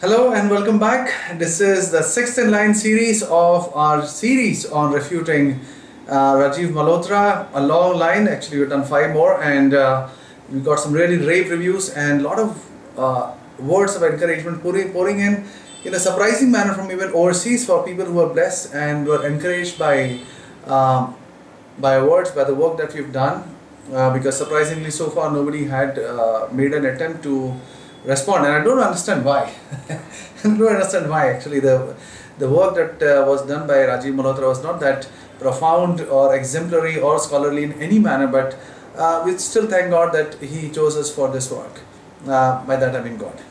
Hello and welcome back. This is the sixth in line series of our series on refuting Rajiv Malhotra. A long line, actually we've done 5 more, and we got some really rave reviews and a lot of words of encouragement pouring in a surprising manner from even overseas for people who are blessed and were encouraged by words, by the work that we've done. Because surprisingly so far nobody had made an attempt to respond, and I don't understand why. I don't understand why actually the work that was done by Rajiv Malhotra was not that profound or exemplary or scholarly in any manner, but we still thank God that he chose us for this work. By that I mean God.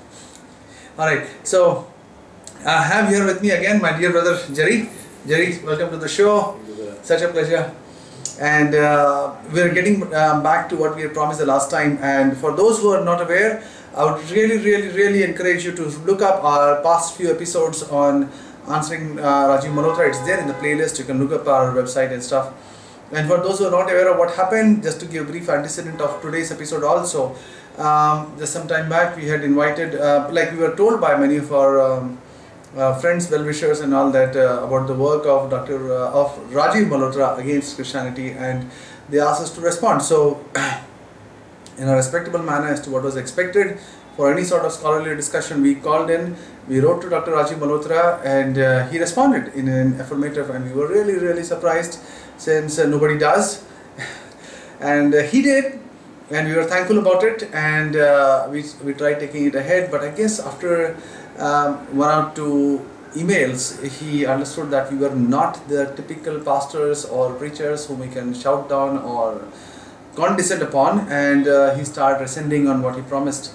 Alright, so I have here with me again my dear brother Jerry. Jerry, welcome to the show. Such a pleasure. And we're getting back to what we had promised the last time, and for those who are not aware, I would really encourage you to look up our past few episodes on answering Rajiv Malhotra. It's there in the playlist. You can look up our website and stuff. And for those who are not aware of what happened, just to give a brief antecedent of today's episode also, just some time back we had invited, like we were told by many of our friends, well-wishers and all that, about the work of of Rajiv Malhotra against Christianity, and they asked us to respond. So in a respectable manner as to what was expected for any sort of scholarly discussion, we called in, we wrote to Dr. Rajiv Malhotra, and he responded in an affirmative, and we were really surprised, since nobody does. And he did, and we were thankful about it, and we tried taking it ahead, but I guess after one or two emails he understood that we were not the typical pastors or preachers whom we can shout down or condescend upon, and he started rescinding on what he promised,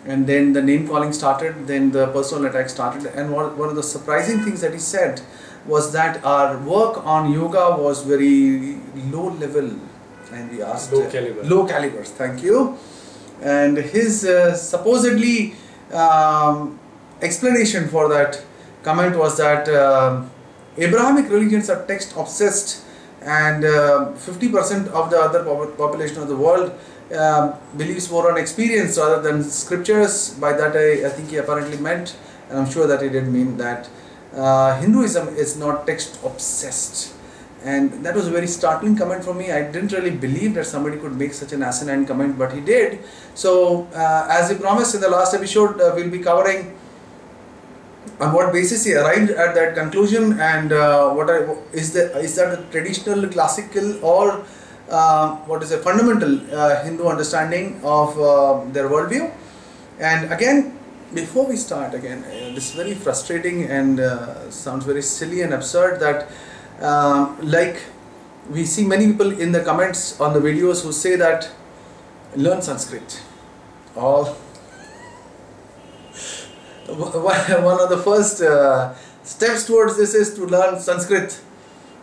and then the name calling started, then the personal attack started. And one of the surprising things that he said was that our work on yoga was very low level, and we asked low calibers, thank you. And his supposedly explanation for that comment was that Abrahamic religions are text obsessed, and 50% of the other population of the world believes more on experience rather than scriptures. By that I think he apparently meant, and I'm sure that he didn't mean that Hinduism is not text obsessed. And that was a very startling comment for me. I didn't really believe that somebody could make such an asinine comment, but he did. So as he promised in the last episode, we'll be covering on what basis he arrived at that conclusion, and is that a traditional, classical, or what is a fundamental Hindu understanding of their worldview. And again, before we start, again, this is very frustrating and sounds very silly and absurd that like we see many people in the comments on the videos who say that learn Sanskrit. One of the first steps towards this is to learn Sanskrit,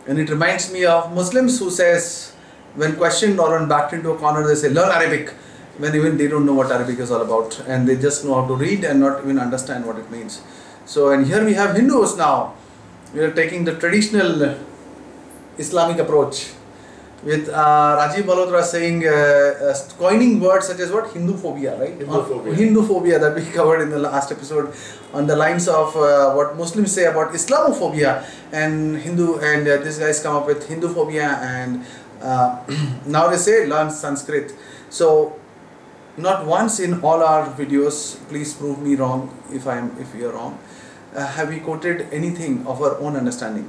and it reminds me of Muslims who says, when questioned or when backed into a corner, they say learn Arabic, when even they don't know what Arabic is all about, and they just know how to read and not even understand what it means. So, and here we have Hindus now. We are taking the traditional Islamic approach, with Rajiv Malhotra saying, coining words such as what? Hinduphobia, right? Hinduphobia that we covered in the last episode, on the lines of what Muslims say about Islamophobia, and these guys come up with Hinduphobia, and now they say learn Sanskrit. So not once in all our videos, please prove me wrong if you are wrong, have we quoted anything of our own understanding.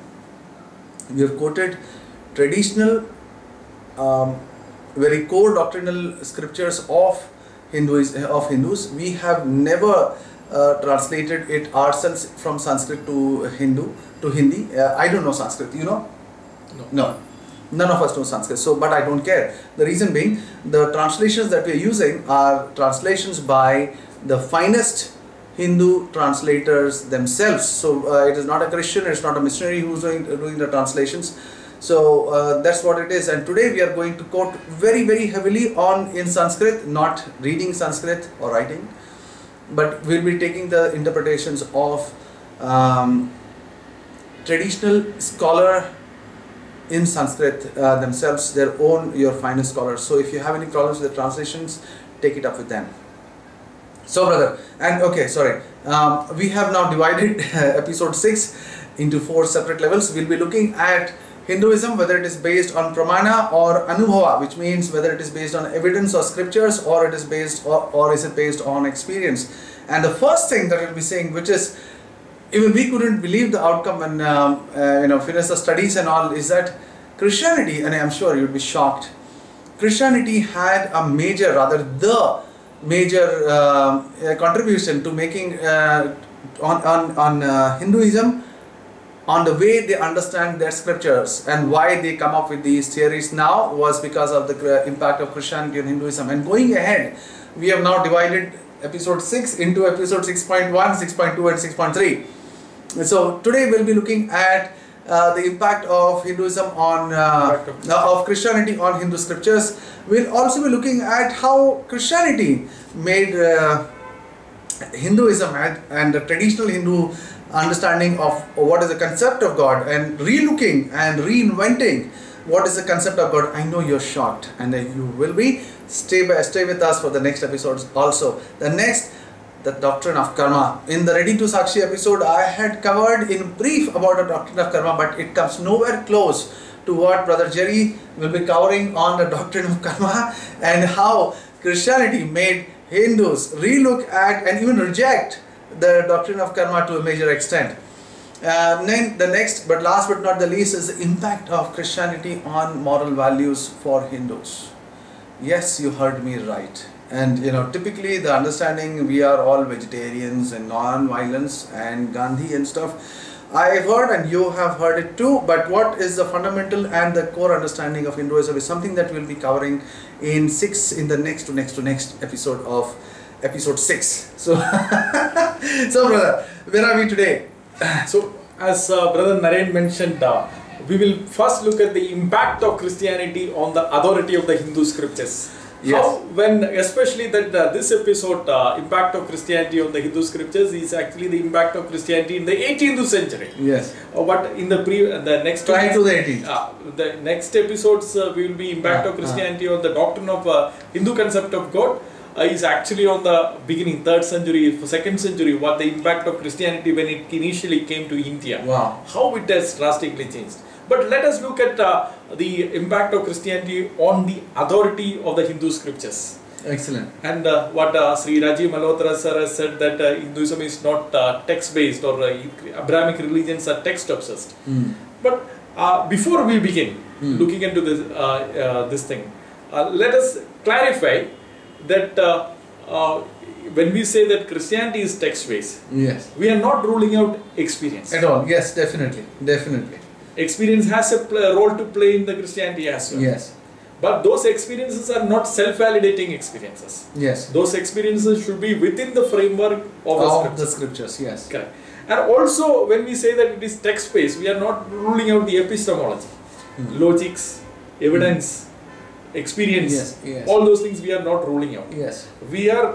We have quoted traditional, very core doctrinal scriptures of Hindus. We have never translated it ourselves from Sanskrit to Hindi. I don't know Sanskrit, you know? No. None of us know Sanskrit, so, but I don't care. The reason being, the translations that we are using are translations by the finest Hindu translators themselves. So it is not a Christian, it's not a missionary who's doing the translations. So that's what it is. And today we are going to quote very heavily in Sanskrit, not reading Sanskrit or writing, but we'll be taking the interpretations of traditional scholar in Sanskrit themselves, your finest scholars. So if you have any problems with the translations, take it up with them. So brother, and okay, sorry, we have now divided episode 6 into 4 separate levels. We'll be looking at Hinduism, whether it is based on pramana or anubhava, which means whether it is based on evidence or scriptures, or it is based or is it based on experience. And the first thing that we'll be saying, which is even we couldn't believe the outcome when finish the studies and all, is that Christianity, and I'm sure you'd be shocked, Christianity had a major, rather the major contribution to making on Hinduism, on the way they understand their scriptures, and why they come up with these theories now was because of the impact of Christianity on Hinduism. And going ahead, we have now divided episode 6 into episode 6.1, 6.2 and 6.3. So today we'll be looking at the impact of Hinduism on of Christianity on Hindu scriptures. We'll also be looking at how Christianity made Hinduism and the traditional Hindu understanding of what is the concept of God, and relooking and reinventing what is the concept of God. I know you're shocked, and you will be. Stay with us for the next episodes also. The doctrine of karma. In the Ready to Sakshi episode, I had covered in brief about the doctrine of karma, but it comes nowhere close to what Brother Jerry will be covering on the doctrine of karma, and how Christianity made Hindus relook at and even reject the doctrine of karma to a major extent. Then the next, but last but not the least, is the impact of Christianity on moral values for Hindus. Yes, you heard me right. And typically the understanding, we are all vegetarians and non-violence and Gandhi and stuff. I've heard, and you have heard it too, but what is the fundamental and the core understanding of Hinduism is something that we'll be covering in the next episode of episode 6. So, so brother, where are we today? So, as Brother Naren mentioned, we will first look at the impact of Christianity on the authority of the Hindu scriptures. Yes. How, especially that this episode, impact of Christianity on the Hindu scriptures is actually the impact of Christianity in the 18th century. Yes. But in the next try to the 18th. The next episodes we will be impact of Christianity on the doctrine of Hindu concept of God. Is actually on the beginning, 3rd century, 2nd century, what the impact of Christianity when it initially came to India. Wow. How it has drastically changed. But let us look at the impact of Christianity on the authority of the Hindu scriptures. Excellent. And what Sri Rajiv Malhotra sir has said, that Hinduism is not text-based, or Abrahamic religions are text-obsessed. But before we begin looking into this thing, let us clarify that when we say that Christianity is text-based, yes, we are not ruling out experience at all. Yes, definitely. Experience has a role to play in the Christianity as well. Yes. But those experiences are not self-validating experiences. Yes. Those experiences should be within the framework of the scriptures. Yes. Correct. And also, when we say that it is text-based, we are not ruling out the epistemology, logics, evidence, experience, yes. All those things we are not ruling out. Yes. We are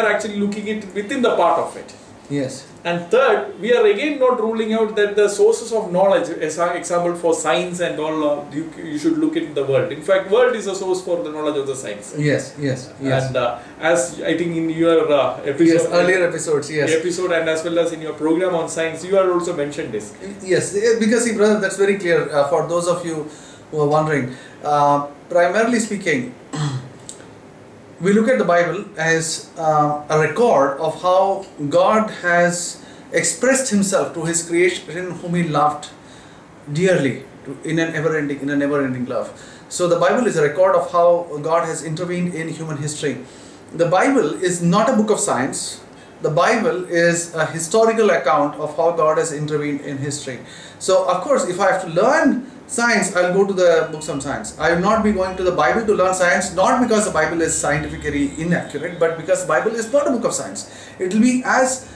actually looking it within the part of it. Yes. And third, we are again not ruling out that the sources of knowledge, as an example for science and all, you should look into the world. In fact, world is a source for the knowledge of the science. Yes. And as I think in your episode, earlier episodes, episode, and as well as in your program on science, you have also mentioned this. Yes, because see, brother, that's very clear for those of you who are wondering. Primarily speaking, we look at the Bible as a record of how God has expressed Himself to His creation, whom He loved dearly, in a never-ending love. So the Bible is a record of how God has intervened in human history. The Bible is not a book of science. The Bible is a historical account of how God has intervened in history. So of course, if I have to learn science, I'll go to the books on science. I will not be going to the Bible to learn science, not because the Bible is scientifically inaccurate, but because the Bible is not a book of science. It will be as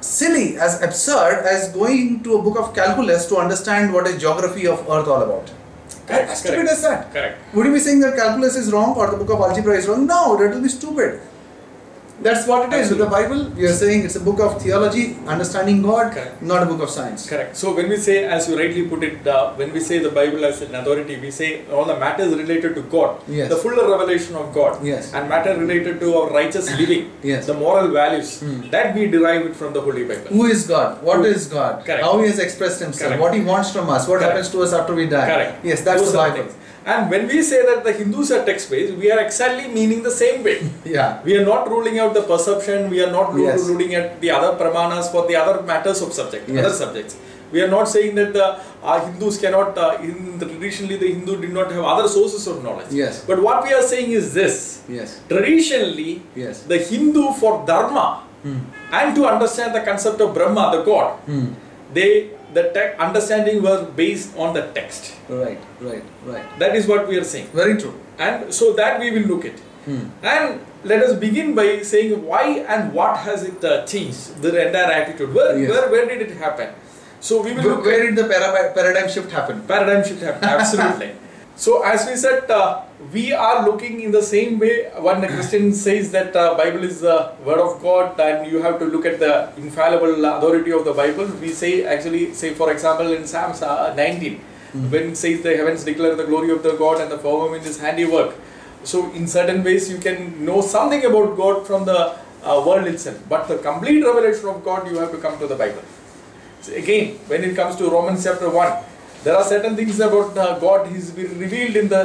silly, as absurd as going to a book of calculus to understand what is geography of Earth all about. As stupid as that. Correct. Would you be saying that calculus is wrong or the book of algebra is wrong? No, that will be stupid. That's what it is. With the Bible, we are saying it's a book of theology, understanding God, Correct. not a book of science. Correct. So when we say, as you rightly put it, when we say the Bible as an authority, we say all the matters related to God, Yes. the fuller revelation of God, Yes. and matter related to our righteous living, Yes. the moral values, Hmm. that we derive it from the Holy Bible. Who is God? What is God? Correct. How He has expressed Himself? Correct. What He wants from us? What Correct. happens to us after we die? Correct. Yes, that's Those the are Bible. things. And when we say that the Hindus are text-based, we are exactly meaning the same way. Yeah. We are not ruling out the perception, we are not Yes. ruling at the other pramanas for the other matters of subject, Yes. other subjects. We are not saying that Hindus cannot, traditionally the Hindu did not have other sources of knowledge. Yes. But what we are saying is this, Yes. traditionally Yes. the Hindu for dharma and to understand the concept of Brahma, the God, Hmm. the understanding was based on the text. Right. Right. Right. That is what we are saying. Very true. And so that we will look at. And let us begin by saying why and what has it changed, the entire attitude. Yes. Where did it happen? So we will look Where at did the paradigm shift happen? paradigm shift happen. Absolutely. So as we said, we are looking in the same way when the Christian says that Bible is the word of God and you have to look at the infallible authority of the Bible. We say actually, say for example in Psalms 19, when it says the heavens declare the glory of the God and the firmament is handiwork. So in certain ways you can know something about God from the world itself. But the complete revelation of God, you have to come to the Bible. So again, when it comes to Romans chapter 1, there are certain things about God He's been revealed in the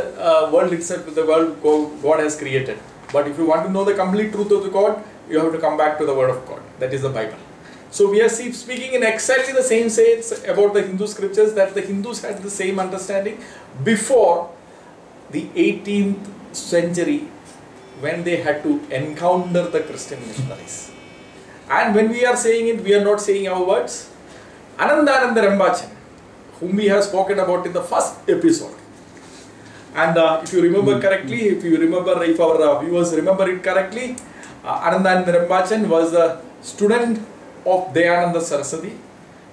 world itself, the world God has created. But if you want to know the complete truth of the God, you have to come back to the Word of God. That is the Bible. So we are speaking in exactly the same sense about the Hindu scriptures, that the Hindus had the same understanding before the 18th century when they had to encounter the Christian missionaries. And when we are saying it, we are not saying our words. Anandananda Rambachan, whom we have spoken about in the first episode. And if you remember correctly, if our viewers remember it correctly, Anandananda Rambachan was a student of Dayananda Saraswati,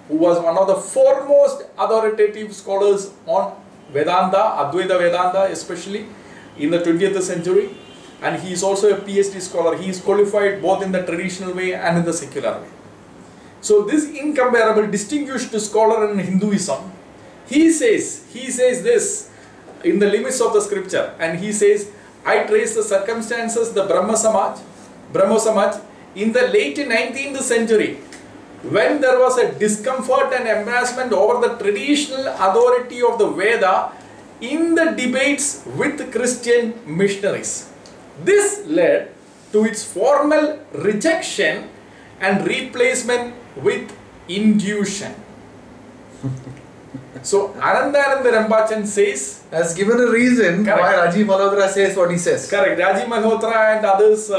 who was one of the foremost authoritative scholars on Vedanta, Advaita Vedanta especially, in the 20th century. And he is also a PhD scholar. He is qualified both in the traditional way and in the secular way. So this incomparable, distinguished scholar in Hinduism, he says this in the limits of the scripture, and he says, I trace the circumstances, the Brahma Samaj, in the late 19th century, when there was a discomfort and embarrassment over the traditional authority of the Veda in the debates with Christian missionaries. This led to its formal rejection and replacement with intuition. So Anandananda Rambachan says, has given a reason Correct. why Rajiv Malhotra says what he says. correct, Rajiv Malhotra and others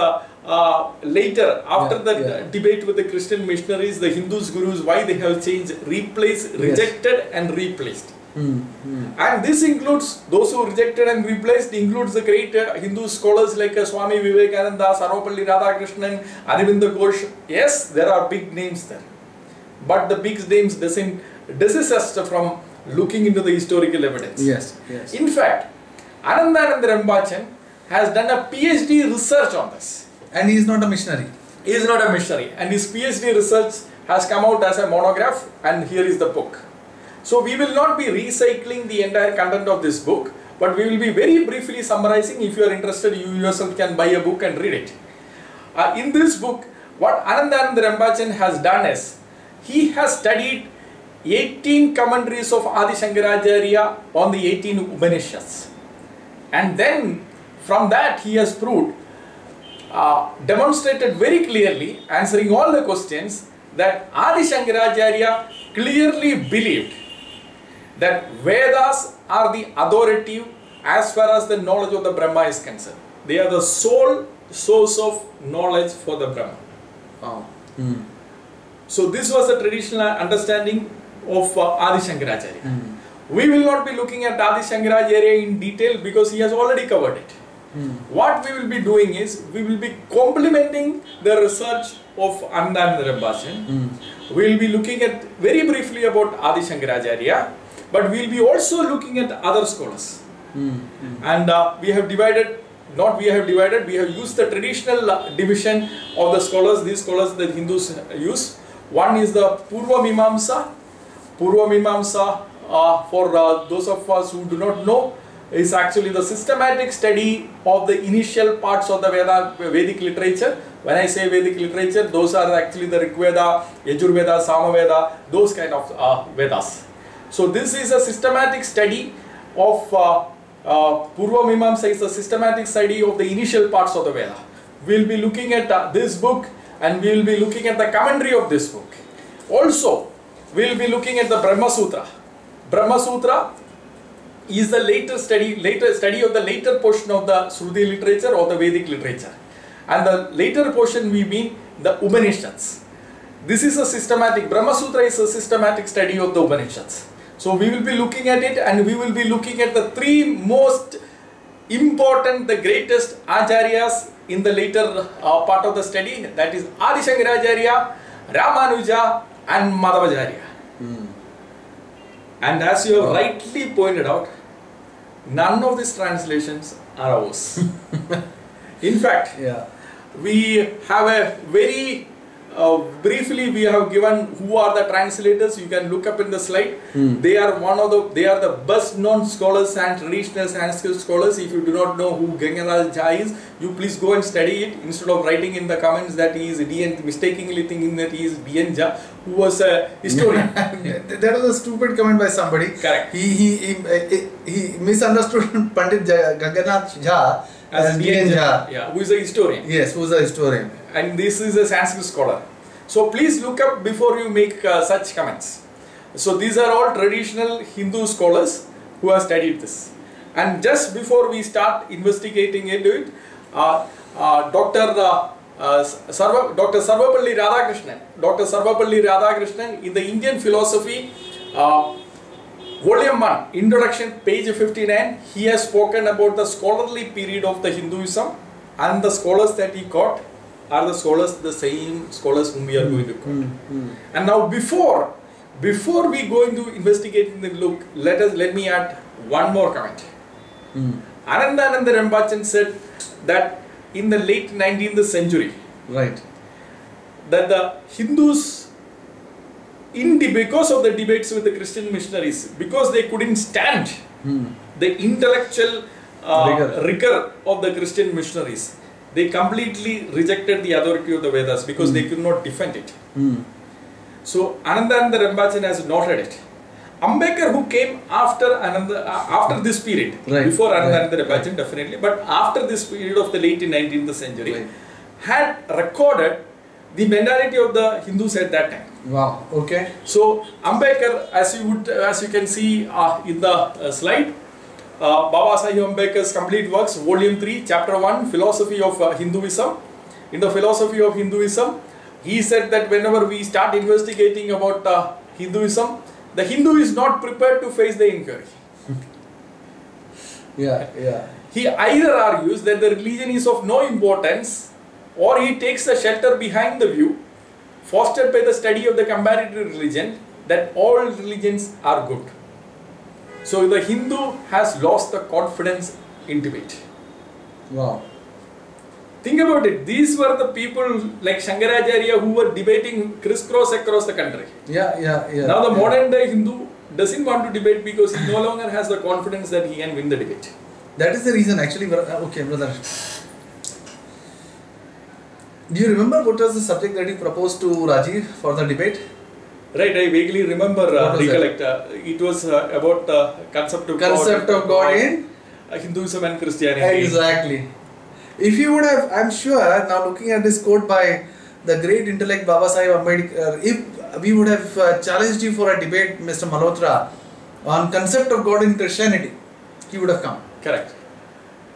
later, after the debate with the Christian missionaries, the Hindus gurus, why they have changed, replaced, rejected and replaced. And this includes those who rejected and replaced, includes the great Hindu scholars like Swami Vivekananda, Sarvapalli Radhakrishnan, Arvind Ghosh. Yes, there are big names there. But the big names doesn't desist us from looking into the historical evidence. Yes, yes. In fact, Anandananda Rambachan has done a PhD research on this. And he is not a missionary. He is not a missionary, and his PhD research has come out as a monograph, and here is the book. So we will not be recycling the entire content of this book, but we will be very briefly summarizing. If you are interested, you yourself can buy a book and read it. In this book, what Anandananda Rambachan has done is, he has studied 18 commentaries of Adi Shankaracharya on the 18 Upanishads. And then from that he has proved, demonstrated very clearly, answering all the questions, that Adi Shankaracharya clearly believed that Vedas are the authoritative as far as the knowledge of the Brahma is concerned. They are the sole source of knowledge for the Brahma. Oh. So this was the traditional understanding of Adi Shankaracharya. We will not be looking at Adi Shankaracharya in detail because he has already covered it. What we will be doing is, we will be complementing the research of Anandananda Rambachan. We will be looking at very briefly about Adi Shankaracharya, but we will be also looking at other scholars. And we have divided not we have divided, we have used the traditional division of the scholars, these scholars that Hindus use. One is the Purva Mimamsa. Purva Mimamsa, for those of us who do not know, is actually the systematic study of the initial parts of the Vedic literature. When I say Vedic literature, those are actually the Rig Veda, Yajur Veda, Sama Veda, those kind of Vedas. So this is a systematic study of Purva Mimamsa is a systematic study of the initial parts of the Veda. We will be looking at this book, and we will be looking at the commentary of this book. Also, we will be looking at the Brahma Sutra. Brahma Sutra is the later study of the later portion of the Shruti literature or the Vedic literature. And the later portion we mean the Upanishads. This is a systematic, Brahma Sutra is a systematic study of the Upanishads. So we will be looking at it, and we will be looking at the three most important, the greatest acharyas in the later part of the study, that is Adi Shankaracharya, Ramanuja and Madhvacharya. And as you have rightly pointed out, none of these translations are ours. In fact, we have a very briefly we have given who are the translators. You can look up in the slide. They are the best known scholars and traditional Sanskrit scholars. If you do not know who Gangadhar Jha is, you please go and study it instead of writing in the comments that he is D.N. mistakenly thinking that he is D.N. Jha, who was a historian. That was a stupid comment by somebody. Correct. He misunderstood Pandit Gangadhar Jha as D.N. Jha. Yeah, who is a historian. Yes, who is a historian. And this is a Sanskrit scholar. So please look up before you make such comments. So these are all traditional Hindu scholars who have studied this. And just before we start investigating into it, Dr. Sarvapalli Radhakrishnan in the Indian philosophy, Volume 1, Introduction, page 59, he has spoken about the scholarly period of the Hinduism, and the scholars that he got are the scholars, the same scholars whom we are going to quote. And now before we go into investigating the look, let me add one more comment. Anandananda Rambachan said that in the late 19th century, right, that the Hindus, because of the debates with the Christian missionaries, because they couldn't stand the intellectual rigor of the Christian missionaries, they completely rejected the authority of the Vedas because they could not defend it. So Anandananda Rambachan has noted it. Ambedkar, who came after this period, before Anandananda Rambachan definitely, but after this period of the late 19th century, had recorded the mentality of the Hindus at that time. Wow. Okay. So Ambedkar, as you can see in the slide, Baba Sahib Ambedkar's complete works, volume 3, chapter 1, philosophy of Hinduism. In the philosophy of Hinduism, he said that whenever we start investigating about Hinduism, the Hindu is not prepared to face the inquiry. He either argues that the religion is of no importance, or he takes a shelter behind the view, fostered by the study of the comparative religion, that all religions are good. So the Hindu has lost the confidence in debate. Wow. Think about it. These were the people like Shankaracharya who were debating crisscross across the country. Now the modern day Hindu doesn't want to debate because he no longer has the confidence that he can win the debate. That is the reason actually. Okay, brother. Do you remember what was the subject that you proposed to Rajiv for the debate? Right, I vaguely remember, recollect. It was about the concept of God in Hinduism and Christianity. Exactly. If you would have, I'm sure, now looking at this quote by the great intellect Baba Sahib Ambedkar, if we would have challenged you for a debate, Mr. Malhotra, on concept of God in Christianity, he would have come. Correct.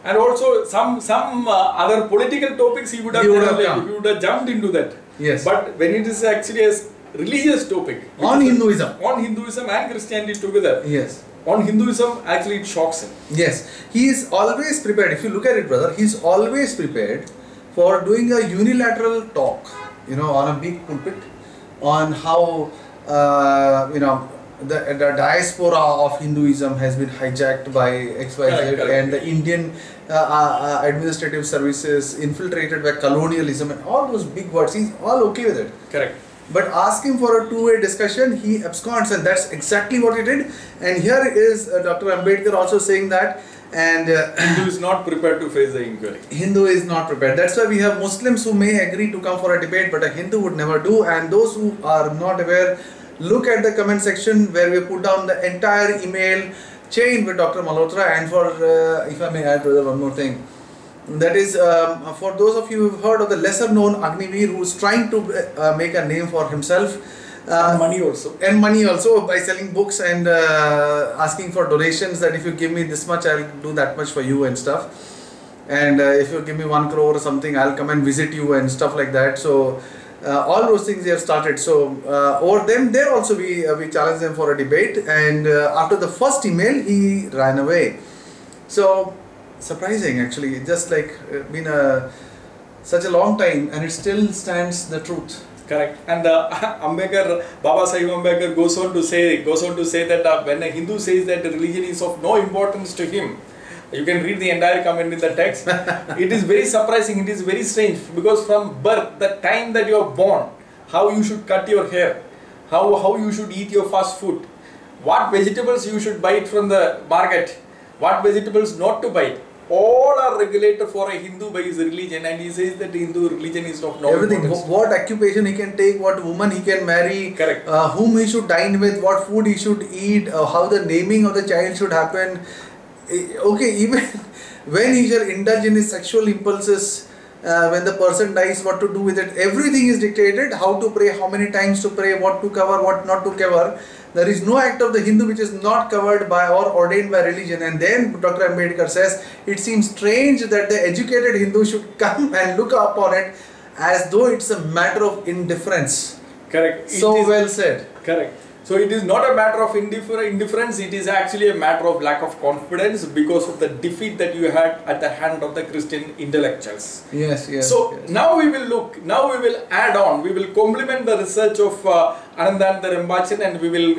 And also some other political topics he would have jumped into that. Yes. But when it is actually a religious topic on Hinduism and Christianity together, yes, on Hinduism actually it shocks him. Yes, he is always prepared. If you look at it, brother, he is always prepared for doing a unilateral talk, on a big pulpit, on how the diaspora of Hinduism has been hijacked by XYZ, Correct. and the Indian administrative services infiltrated by colonialism and all those big words. He's all okay with it. Correct. But ask him for a two-way discussion, he absconds, and that's exactly what he did. And here is Dr. Ambedkar also saying that, and Hindu is not prepared to face the inquiry. Hindu is not prepared. That's why we have Muslims who may agree to come for a debate, but a Hindu would never do. And those who are not aware, look at the comment section where we put down the entire email chain with Dr. Malhotra. And for, if I may add, brother, one more thing. That is, for those of you who have heard of the lesser known Agniveer, who is trying to make a name for himself. Money also. And money also by selling books and asking for donations, that if you give me this much, I'll do that much for you and stuff. And if you give me 1 crore or something, I'll come and visit you and stuff like that. So all those things they have started. So over them, there also we challenged them for a debate. And after the first email, he ran away. So surprising actually, just like been such a long time, and it still stands the truth. Correct. And Ambedkar, Baba Sahib Ambedkar goes on to say that when a Hindu says that religion is of no importance to him, you can read the entire comment in the text. It is very surprising. It is very strange, because from birth, the time that you are born, how you should cut your hair, how you should eat your fast food, what vegetables you should buy from the market, what vegetables not to buy, all are regulated for a Hindu by his religion, and he says that the Hindu religion is of no Everything, importance. what occupation he can take, what woman he can marry, Correct. Whom he should dine with, what food he should eat, how the naming of the child should happen. Okay, even when he shall indulge in his sexual impulses, when the person dies, what to do with it, everything is dictated, how to pray, how many times to pray, what to cover, what not to cover. There is no act of the Hindu which is not covered by or ordained by religion. And then Dr. Ambedkar says, it seems strange that the educated Hindu should come and look upon it as though it's a matter of indifference. Correct. So well said. Correct. So it is not a matter of indifference, it is actually a matter of lack of confidence because of the defeat that you had at the hand of the Christian intellectuals. Yes, yes. So yes. now we will add on, we will complement the research of Anandananda Rambachan, and we will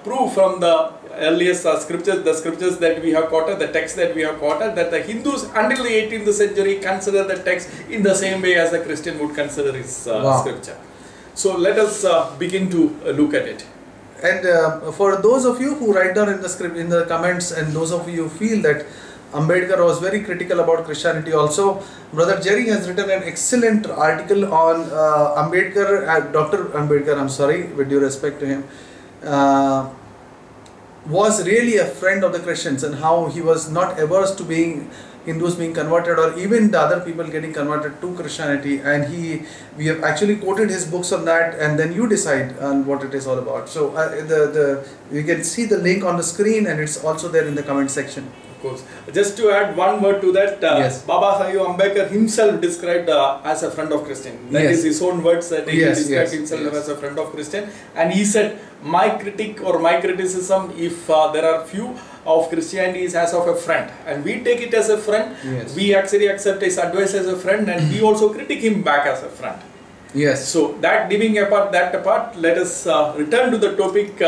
prove from the earliest scriptures, the scriptures that we have quoted, the text that we have quoted, that the Hindus until the 18th century consider the text in the same way as the Christian would consider his scripture. So let us begin to look at it. And for those of you who write down in the script, in the comments, and those of you who feel that Ambedkar was very critical about Christianity also, Brother Jerry has written an excellent article on Ambedkar, Dr. Ambedkar, I'm sorry, with due respect to him, was really a friend of the Christians, and how he was not averse to being Hindus being converted, or even the other people getting converted to Christianity. And we have actually quoted his books on that, and then you decide on what it is all about. So you can see the link on the screen, and it's also there in the comment section. Of course. Just to add one word to that, yes. Baba Sahib Ambedkar himself described as a friend of Christian. That is his own words, that he described himself as a friend of Christian. And he said, my critique or my criticism, if there are few of Christianity, is as of a friend. And we take it as a friend. Yes. We actually accept his advice as a friend, and we also critique him back as a friend. Yes. So that leaving apart that apart, let us return to the topic.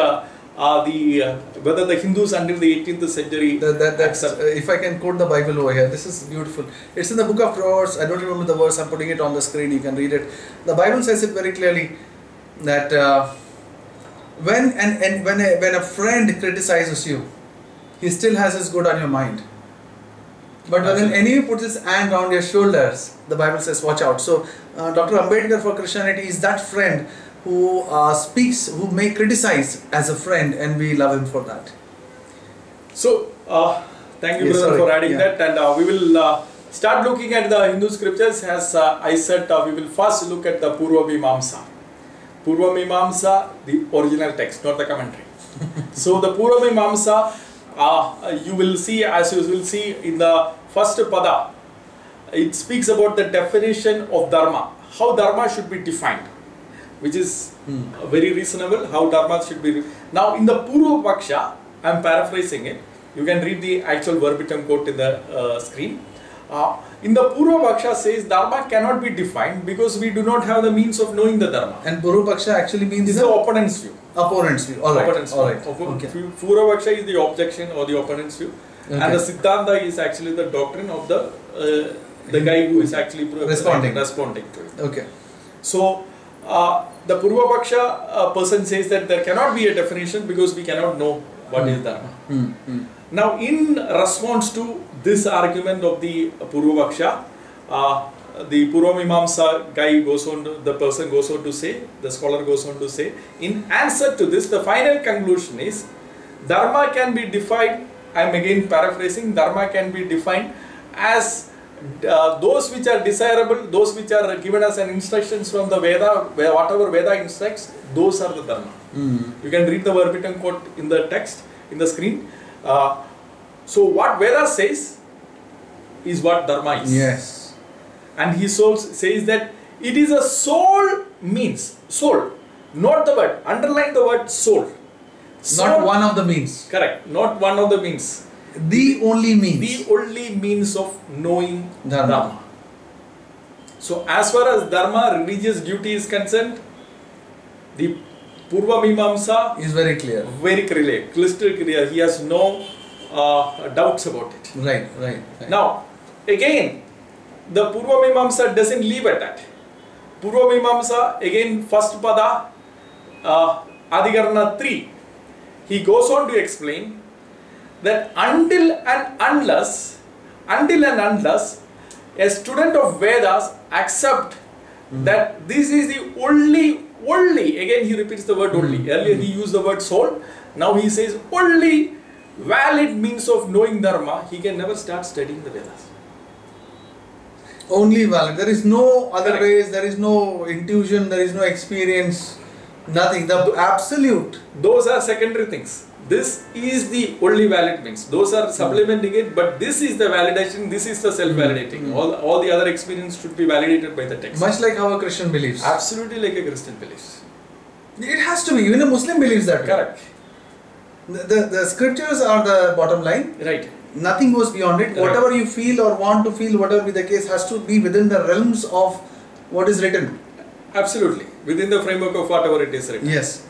Whether the Hindus until the 18th century if I can quote the Bible over here, this is beautiful. It's in the book of Proverbs. I don't remember the verse. I'm putting it on the screen. You can read it. The Bible says it very clearly that when a friend criticizes you, he still has his good on your mind. But when an enemy puts his hand around your shoulders, the Bible says, watch out. So Dr. Ambedkar for Christianity is that friend who speaks, who may criticize as a friend, and we love him for that. So, thank you, brother, for adding that, and we will start looking at the Hindu scriptures. As I said, we will first look at the Purva Mimamsa. Purva Mimamsa, the original text, not the commentary. So, the Purva Mimamsa, you will see, as you will see in the first pada, it speaks about the definition of dharma, how dharma should be defined, which is very reasonable, how dharma should be. Now in the Purva Paksha, I am paraphrasing it, you can read the actual verbatim quote in the screen. in the Purva Paksha says Dharma cannot be defined because we do not have the means of knowing the Dharma. And Purva Paksha actually means This is the opponent's view. Opponent's view. All right. Opponent's All view. right. Okay. Okay. Purva Paksha is the objection or the opponent's view. Okay. And the Siddhanta is actually the doctrine of the guy who is actually responding to it. Okay. So, the Purva Paksha person says that there cannot be a definition because we cannot know what is Dharma. Now, in response to this argument of the Purva Paksha, the Purva Mimamsa guy goes on, the person goes on to say, the scholar goes on to say, in answer to this, the final conclusion is, Dharma can be defined, I am again paraphrasing, Dharma can be defined as those which are desirable, those which are given as an instructions from the Veda, whatever Veda instructs, those are the Dharma. You can read the verbatim quote in the text, in the screen. So what Veda says is what Dharma is. Yes. And he says that it is a soul means, soul, not the word, underline the word soul. Not one of the means. Correct, not one of the means. The only means. The only means of knowing Dharma. So as far as Dharma, religious duty is concerned, the Purva Mimamsa is very clear. Very clear, crystal clear. He has no doubts about it. Right. Now, again, the Purva Mimamsa doesn't leave at that. Purva Mimamsa, again, first pada, Adhikarana 3, he goes on to explain that until and unless a student of Vedas accept that this is the only, again he repeats the word only, earlier he used the word soul, now he says only valid means of knowing Dharma, he can never start studying the Vedas. Only valid. There is no other ways, there is no intuition, there is no experience, nothing. The absolute. Those are secondary things. This is the only valid means. Those are supplementing it, but this is the validation, this is the self-validating. All the other experience should be validated by the text. Much like how a Christian believes. Absolutely like a Christian believes. It has to be. Even a Muslim believes that. Correct. The scriptures are the bottom line. Right. Nothing goes beyond it. Right. Whatever you feel or want to feel, whatever be the case, has to be within the realms of what is written. Absolutely. Within the framework of whatever it is written. Yes.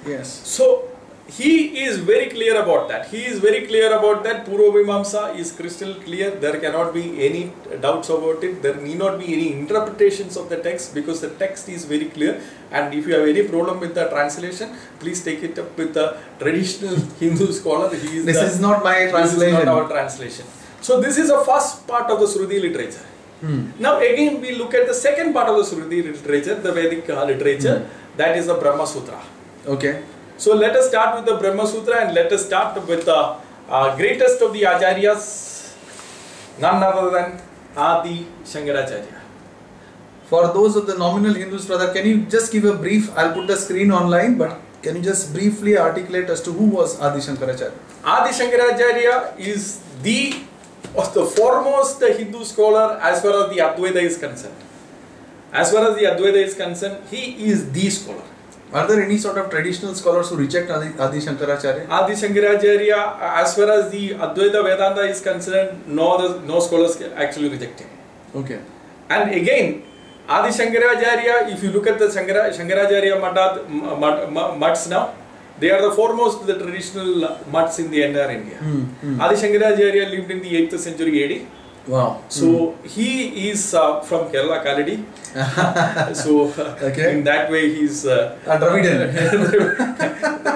So, he is very clear about that. He is very clear about that. Purva Mimamsa is crystal clear. There cannot be any doubts about it. There need not be any interpretations of the text because the text is very clear. And if you have any problem with the translation, please take it up with the traditional Hindu scholar. This is not my translation. This is not our translation. So this is the first part of the Shruti literature. Now again we look at the second part of the Shruti literature, the Vedic literature. That is the Brahma Sutra. Okay. So let us start with the Brahma Sutra and let us start with the greatest of the Acharyas, none other than Adi Shankaracharya. For those of the nominal Hindus, brother, can you just give a brief? I'll put the screen online, but can you just briefly articulate as to who was Adi Shankaracharya? Adi Shankaracharya is the foremost Hindu scholar as far as the Advaita is concerned. As far as the Advaita is concerned, he is the scholar. Are there any sort of traditional scholars who reject Adi Shankaracharya? Adi Shankaracharya, as far as the Advaita Vedanta is concerned, no scholars actually reject him. Okay. And again, Adi Shankaracharya, if you look at the Shankaracharya mutts now, they are the foremost the traditional mutts in the entire India. Adi Shankaracharya lived in the 8th century AD. Wow. So he is from Kerala, Kaladi. So in that way he's a Dravidian.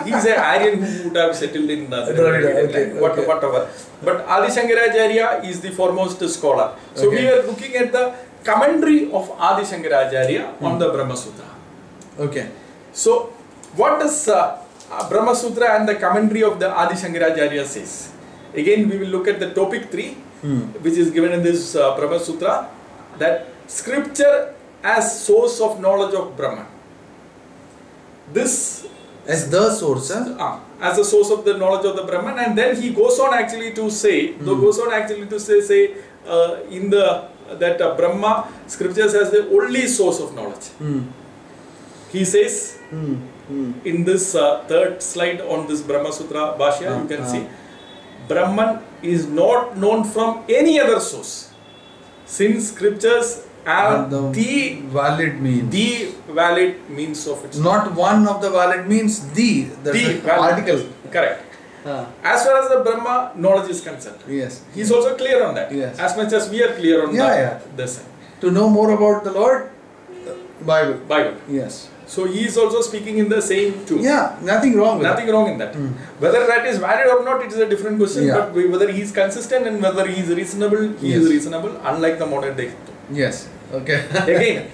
He's an Aryan who would have settled in Dravida. Whatever. But Adi Shankaracharya is the foremost scholar. So we are looking at the commentary of Adi Shankaracharya on the Brahma Sutra. Okay. So what does Brahma Sutra and the commentary of the Adi Shankaracharya says? Again we will look at the topic 3. Which is given in this Brahma Sutra, that scripture as source of knowledge of Brahman. This as the source, huh? As the source of the knowledge of the Brahman, and then he goes on actually to say, in the that Brahma scriptures as the only source of knowledge. He says in this third slide on this Brahma Sutra Bhashya, you can see. Brahman is not known from any other source. since scriptures are the valid means. The valid means of its Not one of the valid means, the. That's the the article. Correct. As far as the Brahma knowledge is concerned, Yes. he's also clear on that. Yes. As much as we are clear on this To know more about the Lord, Bible. Bible. Yes. So he is also speaking in the same tune. Yeah, nothing wrong with Nothing wrong in that. Whether that is valid or not, it is a different question. Yeah. But whether he is consistent and whether he is reasonable, he is reasonable, unlike the modern day Hindu. Yes. Okay. Again,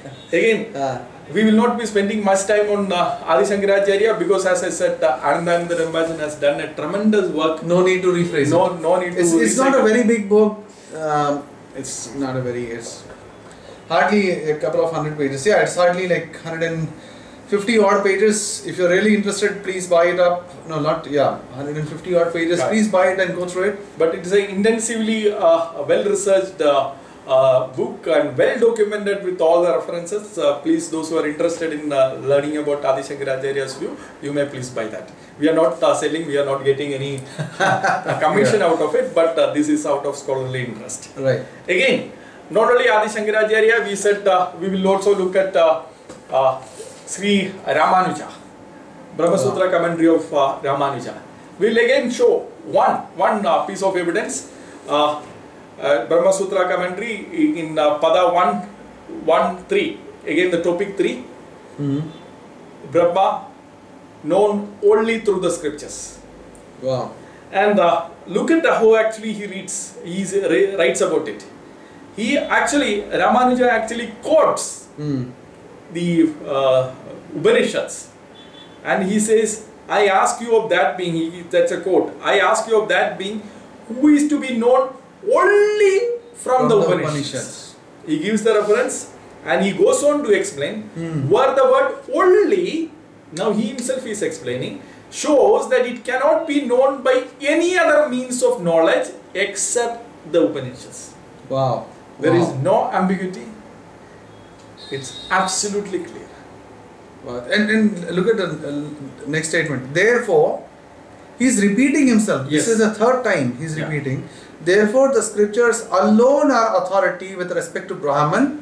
we will not be spending much time on Adi Shankaracharya because, as I said, Anandananda Rambhajan has done a tremendous work. No need to rephrase it. No need to. It's not a very big book. It's not a very. It's hardly a couple of 100 pages. Yeah, it's hardly like 150 odd pages. If you're really interested, please buy it up. No, not 150 odd pages. Right. Please buy it and go through it. But it is an intensively well researched book and well documented with all the references. Please, those who are interested in learning about Adi Shankaracharya's view, you may please buy that. We are not selling, we are not getting any commission out of it, but this is out of scholarly interest. Right. Again, not only Adi Shankaracharya, we said we will also look at Sri Ramanuja, Brahma Sutra commentary of Ramanuja. We will again show one piece of evidence. Brahma Sutra commentary in Pada 1.1.3, again the topic 3, Brahma known only through the scriptures. Wow. And look at how actually he writes about it. Ramanuja actually quotes the Upanishads, and he says, I ask you of that being, that's a quote, I ask you of that being who is to be known only from the Upanishads. He gives the reference and he goes on to explain where the word only, now he himself is explaining, shows that it cannot be known by any other means of knowledge except the Upanishads. Wow. There is no ambiguity. It's absolutely clear. Wow. And look at the next statement. Therefore, he's repeating himself. Yes. This is the third time he's repeating. Therefore, the scriptures alone are authority with respect to Brahman,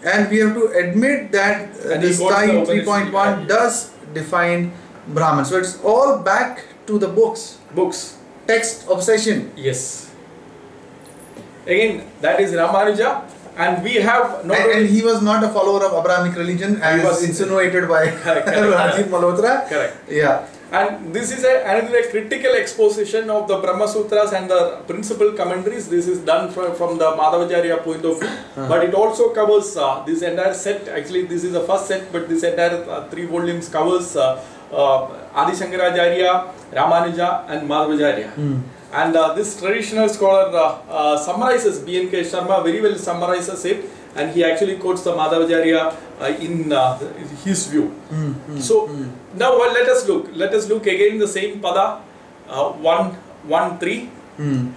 and we have to admit that this time 3.1 does define Brahman. So it's all back to the books. Text obsession. Yes. Again, that is Ramanuja, and we have not and he was not a follower of Abrahamic religion as insinuated by Rajiv Malhotra. Correct. Yeah. And this is another critical exposition of the Brahma Sutras and the principal commentaries. This is done from the Madhavacharya point of view. But it also covers this entire set. Actually, this is the first set, but this entire 3 volumes covers Adi Shankaracharya, Ramanuja and Madhavacharya. And this traditional scholar summarizes, B.N.K. Sharma very well summarizes it, and he actually quotes the Madhavacharya in his view. So now let us look again the same Pada 1.1.3.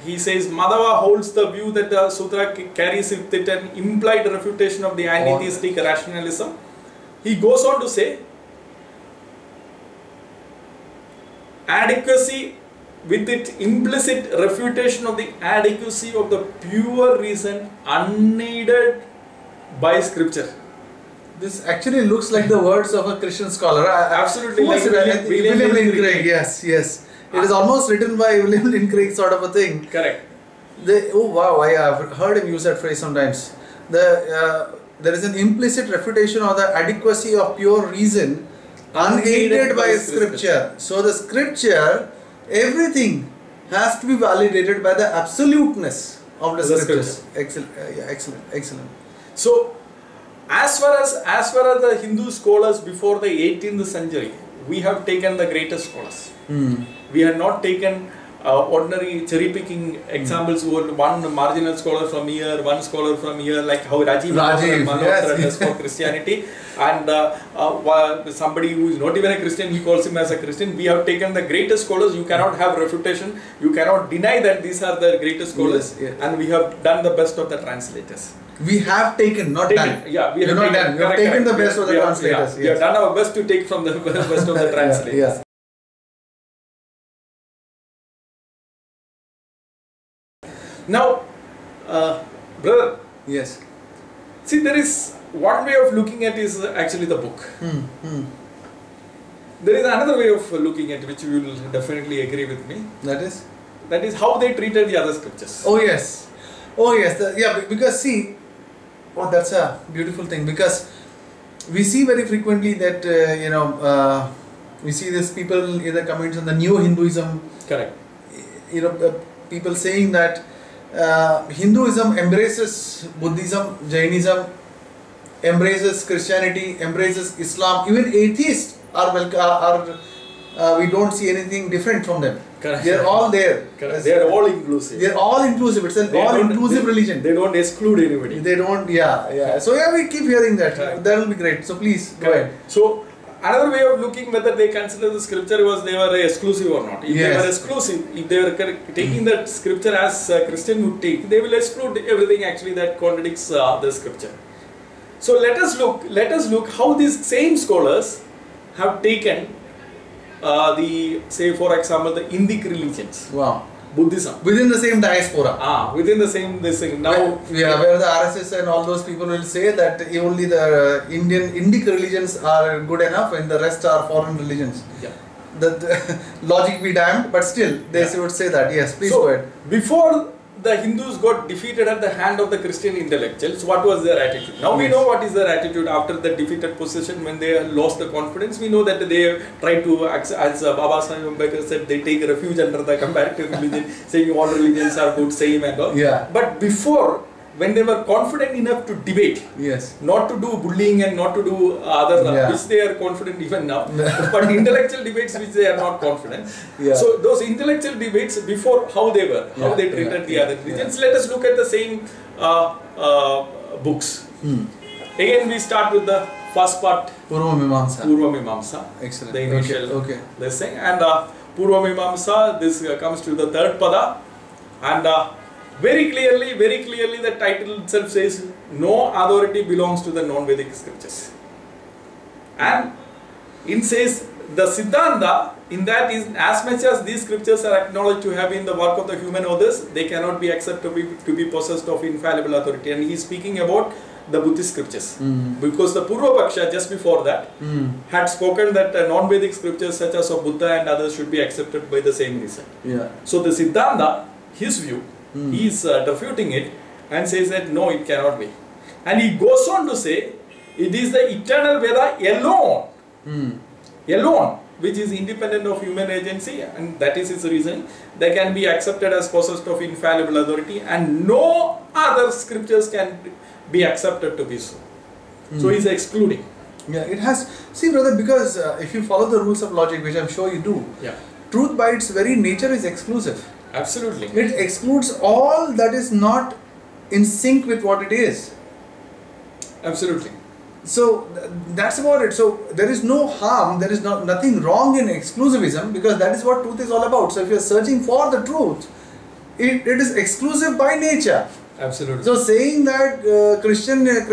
He says Madhava holds the view that the sutra carries with it an implied refutation of the anti-theistic rationalism. He goes on to say adequacy with its implicit refutation of the adequacy of the pure reason unaided by scripture. This actually looks like the words of a Christian scholar. Absolutely, like William Lane Craig. Yes. It is almost written by William Lane Craig, sort of a thing. Correct. Oh wow! I have heard him use that phrase sometimes. There is an implicit refutation of the adequacy of pure reason unaided by scripture. So the scripture, everything has to be validated by the absoluteness of the scriptures. Excellent. So, as far as the Hindu scholars before the 18th century, we have taken the greatest scholars. We have not taken ordinary cherry picking examples, one marginal scholar from here, one scholar from here, like how Rajiv Malhotra does for Christianity, and somebody who is not even a Christian, he calls him as a Christian. We have taken the greatest scholars. You cannot have refutation. You cannot deny that these are the greatest scholars, and we have done the best of the translators. We have taken, not done. Yeah, we have not done. We have taken the best of the translators. We have done our best to take from the best of the translators. Now, brother, Yes. See, there is one way of looking at is actually the book. There is another way of looking at which you will definitely agree with me. That is? That is how they treated the other scriptures. Oh yes. Oh yes. Yeah, because see, oh, that's a beautiful thing, because we see very frequently that, we see these people in the comments on the new Hinduism. Correct. People saying that Hinduism embraces Buddhism, Jainism, embraces Christianity, embraces Islam. Even atheists we don't see anything different from them. Correct. They are all there. Correct. They are all inclusive. They are all inclusive. It's an all-inclusive religion. They don't exclude anybody. They don't. Yeah. So yeah, we keep hearing that. Correct. That will be great. So please go ahead. So another way of looking whether they consider the scripture was they were exclusive or not. If they were exclusive, if they were taking that scripture as a Christian would take, they will exclude everything actually that contradicts the scripture. So let us look how these same scholars have taken for example, the Indic religions. Wow. Buddhism. Within the same diaspora. Within the same this thing. Now, where the RSS and all those people will say that only the Indic religions are good enough and the rest are foreign religions. Yeah. The logic be damned, but still they would say that. Yes, please go ahead. Before the Hindus got defeated at the hand of the Christian intellectuals, what was their attitude? Now we know what is their attitude after the defeated position when they lost the confidence. We know that they try to, as Baba Sahib Ambedkar said, they take refuge under the comparative religion, saying all religions are good, same and all. Yeah. But before, when they were confident enough to debate, not to do bullying and not to do other, which they are confident even now, but intellectual debates which they are not confident. So those intellectual debates before, how they were, how they treated the other religions. Let us look at the same books. Again, we start with the first part, Purva Mimamsa. Excellent. The initial this thing, and Purva Mimamsa. This comes to the third pada, and very clearly the title itself says no authority belongs to the non-Vedic scriptures, and it says the Siddhanta in that is, as much as these scriptures are acknowledged to have been the work of the human authors, they cannot be accepted to be possessed of infallible authority. And he is speaking about the Buddhist scriptures, because the Purva Paksha just before that had spoken that non-Vedic scriptures such as of Buddha and others should be accepted by the same reason. So the Siddhanta, his view, he is refuting it and says that no, it cannot be. And he goes on to say it is the eternal Veda alone, which is independent of human agency, and that is his reason. They can be accepted as possessed of infallible authority, and no other scriptures can be accepted to be so. So he is excluding. Yeah, it has. See, brother, because if you follow the rules of logic, which I'm sure you do, truth by its very nature is exclusive. Absolutely. It excludes all that is not in sync with what it is. Absolutely. So that's about it. So there is no harm, there is nothing wrong in exclusivism, because that is what truth is all about. So if you are searching for the truth, it is exclusive by nature. Absolutely. So saying that Christianity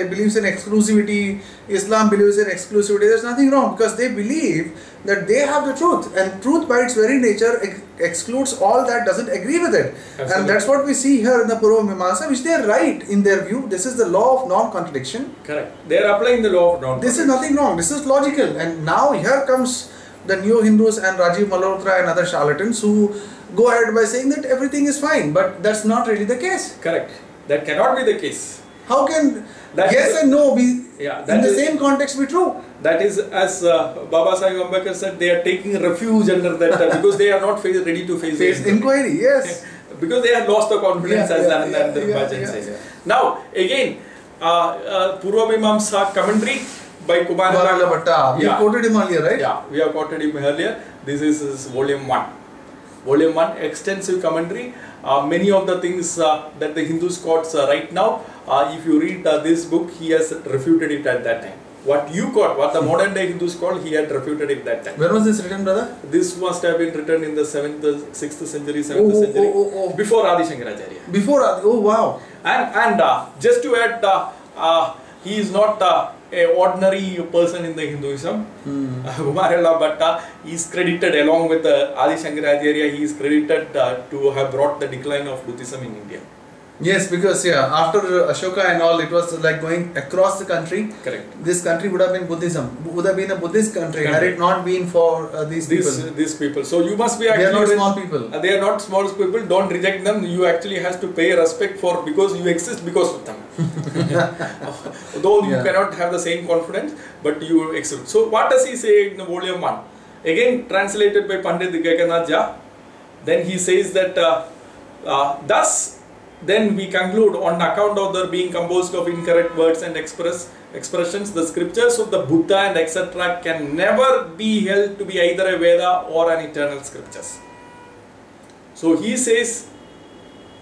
believes in exclusivity, Islam believes in exclusivity, there's nothing wrong, because they believe that they have the truth, and truth by its very nature excludes all that doesn't agree with it. Absolutely. And that's what we see here in the Purva Mimamsa, which they are right in their view. This is the law of non-contradiction. Correct. They are applying the law of non-contradiction. This is nothing wrong. This is logical. And now here comes the neo-Hindus and Rajiv Malhotra and other charlatans who go ahead by saying that everything is fine, but that's not really the case. Correct. That cannot be the case. How can yes and no be in the same context be true? That is, as Baba Sahib Ambedkar said, they are taking refuge under that because they are not ready to face inquiry. Yes. Because they have lost the confidence, as Anand Bhajan says. Now, again, Purva Mimamsa commentary by Kumarila Bhatta. We quoted him earlier, right? Yeah, we have quoted him earlier. This is volume 1. Volume 1, extensive commentary. Many of the things that the Hindus quotes right now, if you read this book, he has refuted it at that time. What you quote, what the modern day Hindus call, he had refuted it that time. When was this written, brother? This must have been written in the 6th century, 7th century, before Adi Shankaracharya. Before Adi, oh wow. And just to add, he is not an ordinary person in the Hinduism. Kumarila Bhatta is credited along with Adi Shankaracharya, he is credited to have brought the decline of Buddhism in India. Yes, because after Ashoka and all, it was like going across the country. Correct. This country would have been Buddhism, would have been a Buddhist country had it not been for these people. These people. So you must be actually. They are not small people. They are not small people. Don't reject them. You actually has to pay respect for because you exist because of them. Though you cannot have the same confidence, but you exist. So what does he say in volume 1? Again translated by Pandit Gekanath Jha. Then he says that thus. Then we conclude, on account of their being composed of incorrect words and expressions, the scriptures of the Buddha and etc. can never be held to be either a Veda or an eternal scriptures. So he says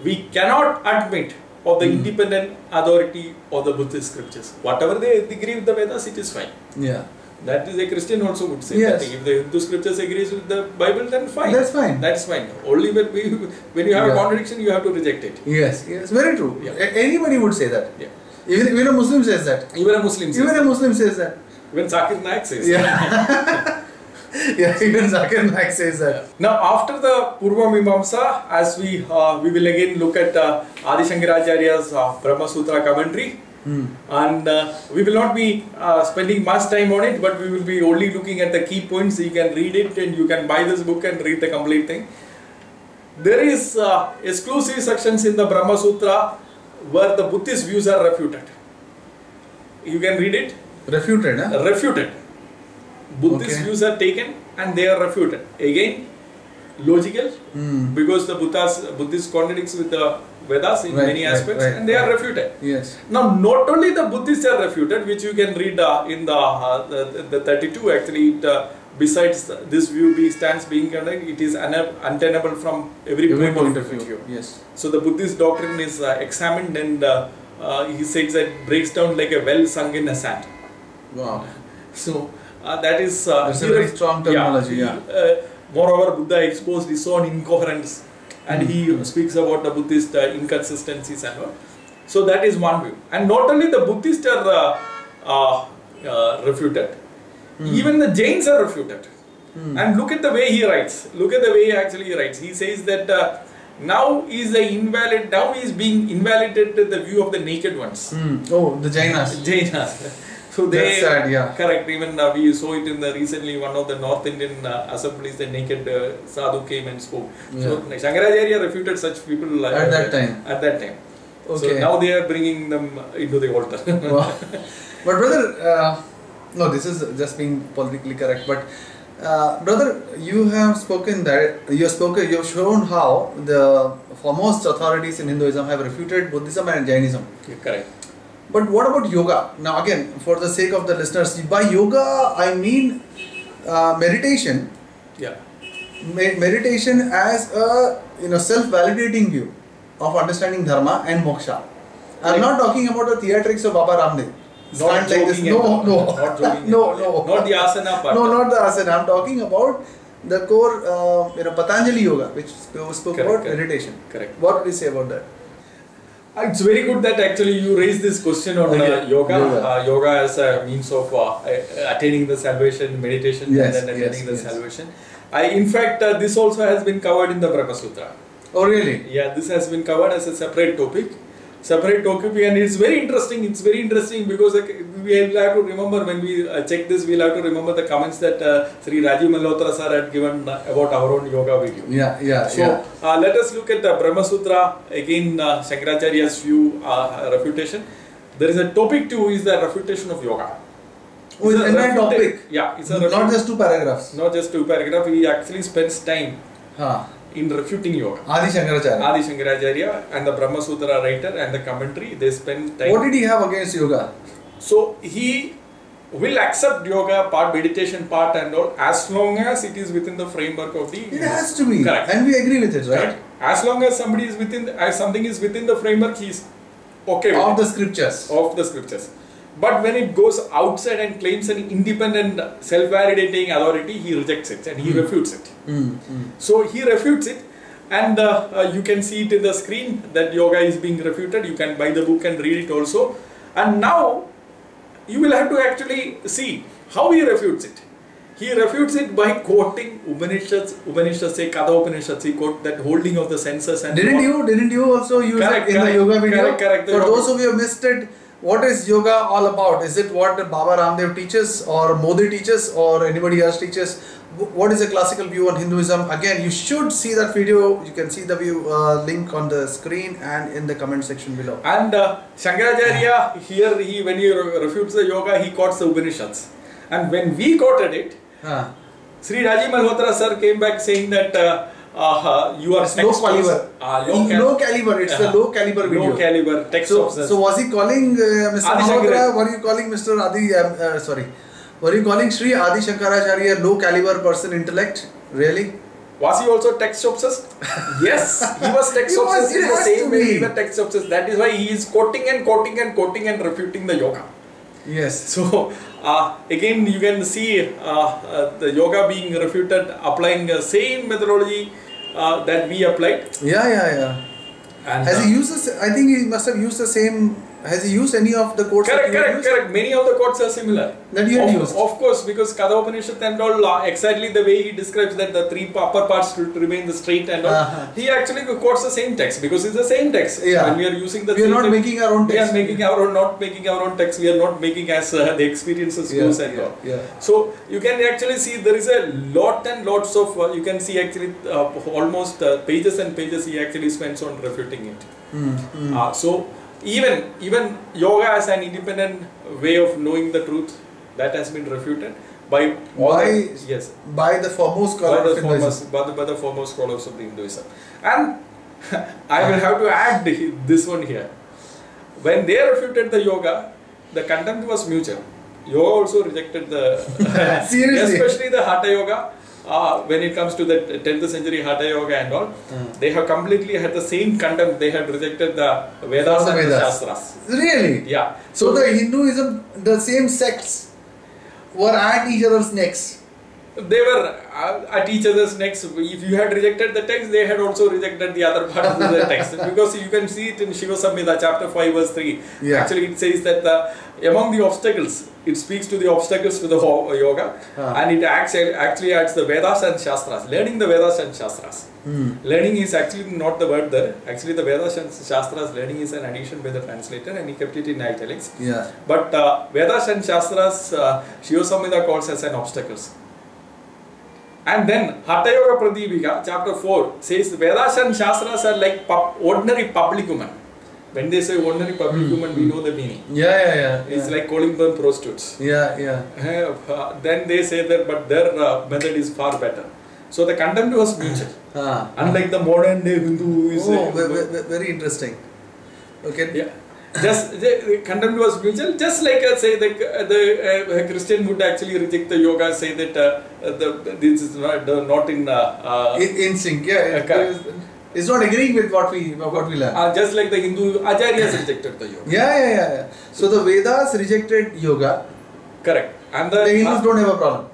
we cannot admit of the independent authority of the Buddhist scriptures. Whatever they agree with the Vedas, it is fine. Yeah. That is a Christian also would say. Yes. That if the Hindu scriptures agrees with the Bible, then fine. That's fine. That's fine. Only when you have a contradiction, you have to reject it. Yes, very true. Yeah. Anybody would say that. Yeah. Even a Muslim says that. Even a Muslim says Even a Muslim says that. Even Zakir Naik says Yeah. Yeah, even Zakir Naik says that. Now, after the Purva Mimamsa, as we will again look at Adi Shankaracharya's Brahma Sutra commentary. And we will not be spending much time on it, but we will be only looking at the key points. You can read it and you can buy this book and read the complete thing. There is exclusive sections in the Brahma Sutra where the Buddhist views are refuted. You can read it. Refuted, huh? Refuted. Buddhist views are taken and they are refuted. Again, logical, because the Buddhist contradicts with the Vedas in many aspects, and they are refuted. Yes. Now, not only the Buddhists are refuted, which you can read in the 32 actually, besides this view stands being condemned, it is untenable from every point of view. Yes. So the Buddhist doctrine is examined and he says that it breaks down like a well sunk in a sand. Wow. So that is that's a very strong terminology. Moreover, Buddha exposed his own incoherence and he speaks about the Buddhist inconsistencies and all. So that is one view. And not only the Buddhists are refuted, even the Jains are refuted. And look at the way he writes. Look at the way actually he writes. He says that now is being invalidated the view of the naked ones. Oh, the Jainas. Jainas. So they, that's sad, yeah. Correct. Even we saw it in the recently one of the North Indian assemblies. The naked sadhu came and spoke. Yeah. So Shankaracharya refuted such people at that time. At that time. Okay. So now they are bringing them into the altar. Wow. But brother, no, this is just being politically correct. But brother, you have spoken that you have shown how the foremost authorities in Hinduism have refuted Buddhism and Jainism. Yeah, correct. But what about yoga? Now again, for the sake of the listeners, by yoga I mean meditation. Yeah. Meditation as a self-validating view of understanding dharma and moksha. I'm not talking about the theatrics of Baba Ramdev. Not like this. No. No. Not the asana part. No, not the asana. I'm talking about the core, Patanjali yoga, which spoke about meditation. Correct. What would you say about that? It's very good that actually you raised this question on yoga. Yoga as a means of attaining the salvation, meditation, and then attaining the salvation. In fact, this also has been covered in the Brahma Sutra. Oh, really? Yeah, this has been covered as a separate topic. And it's very interesting. It's very interesting because we will have to remember when we check this, we will have to remember the comments that Sri Rajiv Malhotra sir had given about our own yoga video. So let us look at the Brahma Sutra again. Shankaracharya's view refutation. There is a topic too, is the refutation of yoga. Oh, it's an topic. Yeah, it's a not just 2 paragraphs. Not just 2 paragraphs. He actually spends time in refuting yoga. Adi Shankaracharya and the Brahma Sutra writer and the commentary, they spend time. What did he have against yoga? So he will accept yoga part, meditation part and all, as long as it is within the framework of the... It has to be. Correct. And we agree with it, right? Correct. As long as somebody is something is within the framework, he is okay with of the scriptures. Of the scriptures. But when it goes outside and claims an independent, self-validating authority, he rejects it and he refutes it. So he refutes it, and you can see it in the screen that yoga is being refuted. You can buy the book and read it also. And now you will have to actually see how he refutes it. he refutes it by quoting Upanishads, say Kada Upanishads, he quote that holding of the senses and Didn't you also use correct, it in the yoga video? Correct. For those of you who missed it, what is yoga all about? Is it what Baba Ramdev teaches, or Modi teaches, or anybody else teaches? What is the classical view on Hinduism? Again, you should see that video. You can see the view link on the screen and in the comment section below. And Shankaracharya, here when he refutes the yoga, he quotes the Upanishads. And when we quoted it, Sri Rajiv Malhotra sir came back saying that you are low caliber. Low caliber. It's the low caliber video. Low caliber text obsessed. So was he calling Mr. Malhotra? Were you calling Mr. Were you calling Sri Adi Shankaracharya low caliber person intellect? Really? Was he also text obsessed? Yes, he was text obsessed in the same way we were text obsessed. That is why he is quoting and refuting the yoga. Yes. So again, you can see the yoga being refuted, applying the same methodology that we applied. Yeah. And has he used this? I think he must have used the same. Has he used any of the quotes? Correct. Many of the quotes are similar. That you have used? Of course, because Kada Upanishad and all, exactly the way he describes that the three upper parts should remain the straight and all, he actually quotes the same text because it's the same text. Yeah. When we are using the we are not text, making our own text. We are making our own, not making our own text. We are not making as the experiences goes and all. Yeah. So you can actually see there is a lot and lots of, you can see actually almost pages and pages he actually spends on refuting it. So even yoga as an independent way of knowing the truth, that has been refuted by the foremost scholars of Hinduism. By the foremost scholars of the Hinduism. And I will have to add this one here. When they refuted the yoga, the contempt was mutual. Yoga also rejected the seriously, especially the Hatha Yoga. When it comes to the 10th century Hatha Yoga and all, they have completely had the same contempt. They had rejected the Vedas and the Shastras. Really? Yeah. So the Hinduism, the same sects were at each other's necks. They were at each other's necks. If you had rejected the text, they had also rejected the other part of the text. Because you can see it in Shiva Samhita, chapter 5, verse 3. Yeah. Actually, it says that among the obstacles, it speaks to the obstacles to the yoga, and it actually adds the Vedas and Shastras. Learning the Vedas and Shastras. Learning is actually not the word there. Actually, the Vedas and Shastras, learning is an addition by the translator, and he kept it in italics. Yeah. But Vedas and Shastras, Shiva Samhita calls as an obstacles. And then Hatha Yoga Pradipika, chapter 4, says Vedas and Shastras are like ordinary public women. When they say ordinary public women, we know the meaning. Yeah. It's like calling them prostitutes. Yeah. Then they say that, but their method is far better. So the contempt was mutual. Unlike the modern day Hindu is very interesting. Okay. Yeah. Just the contempt was mutual. Just like say the Christian would actually reject the yoga, say that this is not in sync. Yeah. It's not agreeing with what we learn. Just like the Hindu acharyas rejected the yoga. Yeah. So the Vedas rejected yoga. Correct. And the Hindus don't have a problem.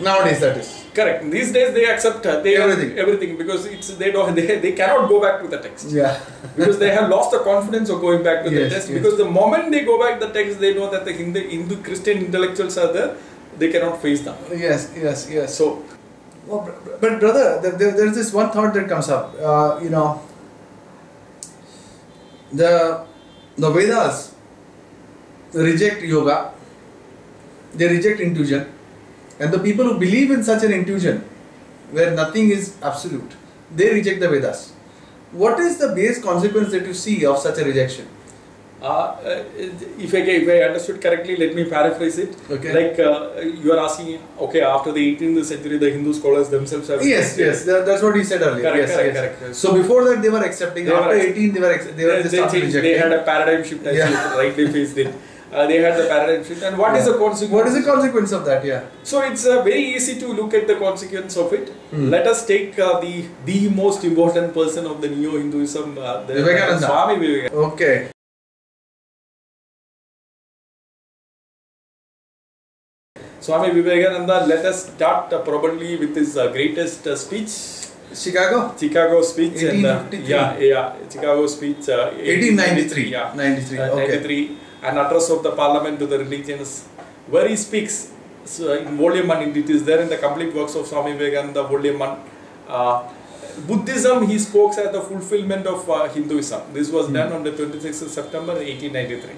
Nowadays, that is. Correct. These days they accept everything because they cannot go back to the text. Yeah. Because they have lost the confidence of going back to the text. Because the moment they go back to the text, they know that the Hindu Christian intellectuals are there. They cannot face them. Yes. So. But brother, there's this one thought that comes up. The Vedas reject yoga, they reject intuition, and the people who believe in such an intuition, where nothing is absolute, they reject the Vedas. What is the base consequence that you see of such a rejection? If I understood correctly, let me paraphrase it. Okay. Like you are asking, after the 18th century, the Hindu scholars themselves have yes, that's what he said earlier. Correct. So before that, they were accepting. After 18, they changed. They had a paradigm shift, as you rightly faced it. They had the paradigm shift, and what is the consequence? What is the consequence of that? Yeah. So it's very easy to look at the consequence of it. Let us take the most important person of the Neo-Hinduism, Vivekananda. Swami Vivekananda. Okay. Swami Vivekananda, let us start probably with his greatest speech. Chicago speech. 1853. Chicago speech. 1893. 93. An address of the parliament to the religions, where he speaks So in volume 1, it is there in the complete works of Swami Vivekananda, volume 1. Buddhism he spoke as the fulfillment of Hinduism. This was done on the 26th of September 1893.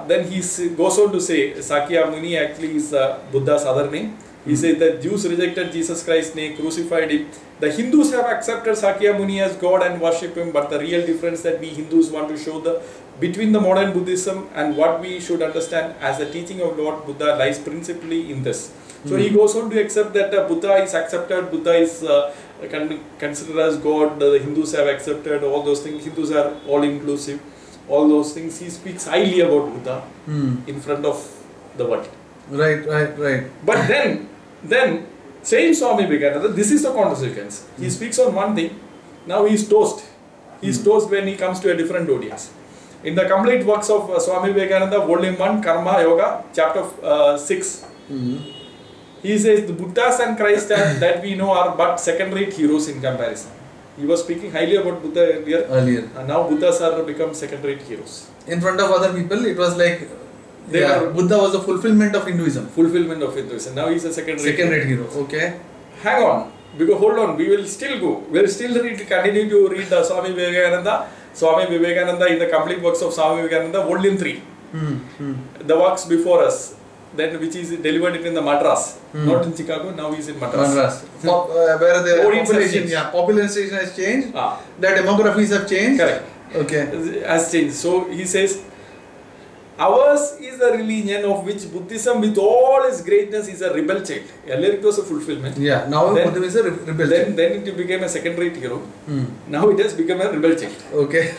Then he goes on to say Sakya Muni actually is Buddha's other name. He says that Jews rejected Jesus Christ, they crucified him. The Hindus have accepted Sakya Muni as God and worship him, but the real difference that we Hindus want to show between the modern Buddhism and what we should understand as the teaching of Lord Buddha lies principally in this. So he goes on to accept that Buddha is accepted, Buddha is considered as God, the Hindus have accepted all those things, Hindus are all inclusive, all those things. He speaks highly about Buddha in front of the world. Right. But then same Swami Vivekananda, this is the consequence. He speaks on one thing, now he is toast. He is toast when he comes to a different audience. In the complete works of Swami Vivekananda, volume 1, Karma Yoga, chapter 6, he says the Buddhas and Christ that we know are but second-rate heroes in comparison. He was speaking highly about Buddha earlier. And now Buddhas are become second-rate heroes. In front of other people, it was like Buddha was the fulfillment of Hinduism. Fulfillment of Hinduism. Now he is a second-rate hero. Okay. Hang on. Because hold on. We will still go. We will still continue to read the Swami Vivekananda. Swami Vivekananda in the complete works of Swami Vivekananda, volume 3. The works before us. Then which is delivered it in the Madras, not in Chicago. Now he is in Madras. Where the population has changed, the demographies have changed. Correct. Okay. Has changed. So he says, ours is a religion of which Buddhism, with all its greatness, is a rebel child. Earlier it was a fulfillment. Yeah. Now Buddhism is a rebel child. Then it became a second-rate hero. Now it has become a rebel child. Okay.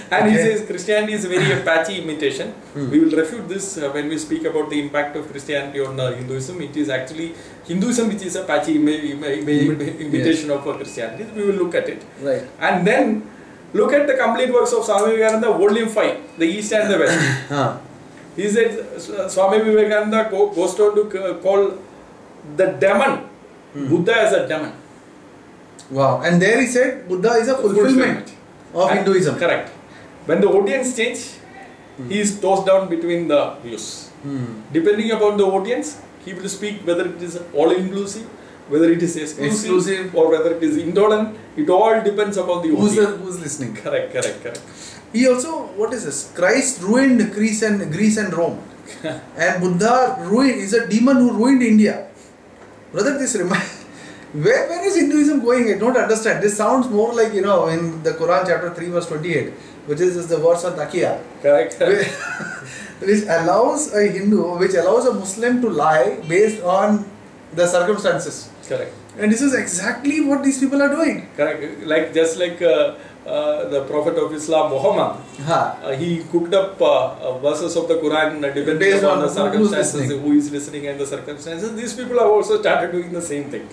And he says Christianity is a very Apache imitation. We will refute this when we speak about the impact of Christianity on Hinduism. It is actually Hinduism which is Apache imitation of Christianity. We will look at it. Right. And then look at the complete works of Swami Vivekananda, volume 5, the East and the West. He said Swami Vivekananda goes on to call the demon, Buddha as a demon. Wow. And there he said Buddha is a fulfillment of Hinduism. Correct. When the audience change, he is tossed down between the views. Depending upon the audience, he will speak whether it is all-inclusive, whether it is exclusive, or whether it is intolerant. It all depends upon the audience. Who's listening. Correct. He also, what is this? Christ ruined Greece and Rome. And Buddha is a demon who ruined India. Brother, this reminds... Where is Hinduism going? I don't understand. This sounds more like, in the Quran chapter 3 verse 28, which is the verse on Taqiyya. Correct. Which allows a Muslim to lie based on the circumstances. Correct. And this is exactly what these people are doing. Correct. Just like the Prophet of Islam, Muhammad, he cooked up verses of the Quran depending on the circumstances, who is listening and the circumstances. These people have also started doing the same thing.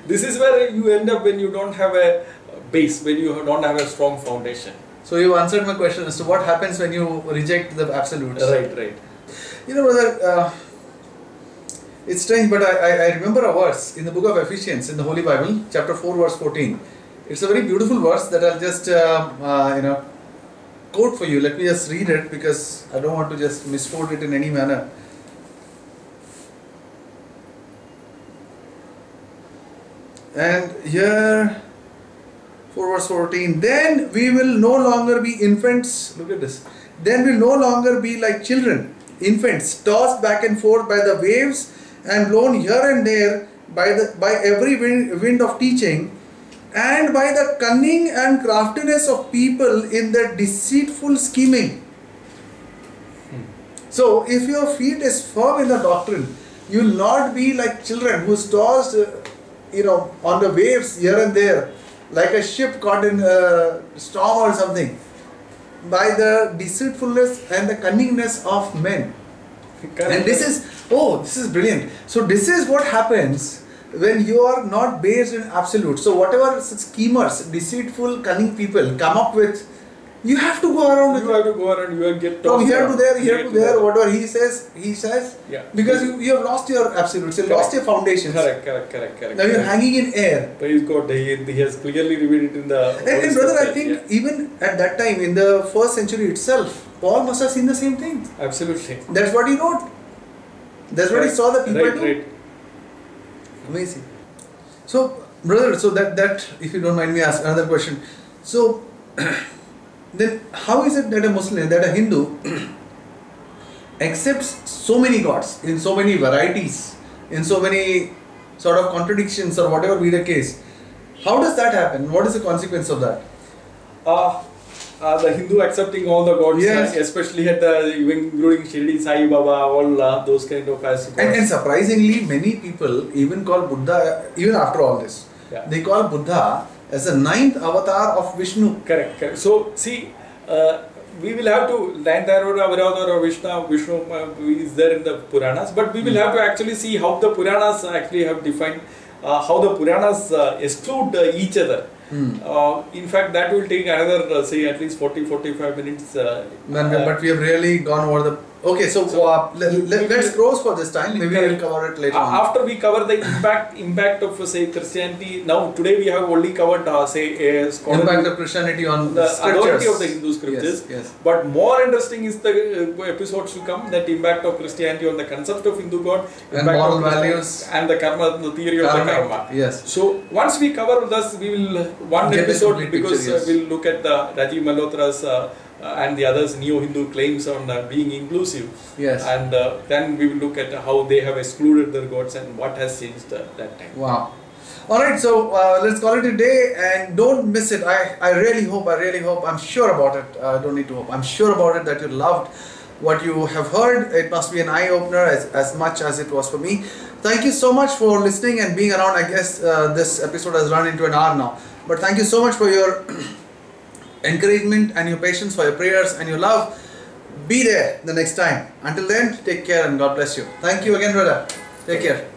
This is where you end up when you don't have a base, when you don't have a strong foundation. So you answered my question as to what happens when you reject the absolutes. Right. Brother, it's strange, but I remember a verse in the book of Ephesians in the Holy Bible, chapter 4 verse 14. It's a very beautiful verse that I'll just quote for you. Let me just read it because I don't want to just misquote it in any manner. And here, 4 verse 14, then we will no longer be infants, look at this, then we'll no longer be like children, infants, tossed back and forth by the waves and blown here and there by every wind of teaching, and by the cunning and craftiness of people in their deceitful scheming. So, if your feet is firm in the doctrine, you will not be like children who's tossed on the waves here and there, like a ship caught in a storm or something, by the deceitfulness and the cunningness of men. And this is brilliant. So this is what happens when you are not based in absolute. So whatever schemers, deceitful, cunning people come up with, you have to go around. You have to go around. You have to get from here to there, here to there. Whatever he says. Yeah. Because you have lost your absolutes. You have lost your foundations. Correct. Now you are hanging in air. Praise God. He has clearly revealed it in the. And brother, I think even at that time, in the first century itself, Paul must have seen the same thing. Absolutely. That's what he wrote. That's what he saw the people do. Right. Amazing. So, brother, so that if you don't mind me ask another question. So, then how is it that a Muslim, that a Hindu accepts so many gods in so many varieties, in so many sort of contradictions or whatever be the case? How does that happen? What is the consequence of that? The Hindu accepting all the gods, Yes. especially at the including Shirdi Sai Baba, all those kind of as gods. And surprisingly, many people even call Buddha, even after all this, Yeah. they call Buddha as the ninth avatar of Vishnu. Correct. So see, we will have to Avatar or Vishnu is there in the Puranas, but we will have to actually see how the Puranas actually have defined, how the Puranas exclude each other. In fact, that will take another say at least 40-45 minutes. But we have really gone over the. Okay, so let's close for this time. Maybe we'll cover it later on. After we cover the impact of say Christianity. Now today we have only covered Impact of Christianity on the scriptures. authority of the Hindu scriptures. Yes. But more interesting is the episodes to come, that impact of Christianity on the concept of Hindu God, And impact moral of values. and the karma, the theory of the karma. Yes. So once we cover this, we will one Get a episode complete because picture, yes. we'll look at the Rajiv Malhotra's and the others neo-Hindu claims on being inclusive. Yes. And then we will look at how they have excluded their gods and what has changed that time. Wow. Alright, so let's call it a day and don't miss it. I really hope, I'm sure about it. I don't need to hope. I'm sure about it that you loved what you have heard. It must be an eye-opener as much as it was for me. Thank you so much for listening and being around. I guess this episode has run into an hour now. But thank you so much for your encouragement and your patience, for your prayers and your love. Be there the next time. Until then, take care and God bless you. Thank you again, brother. Take care.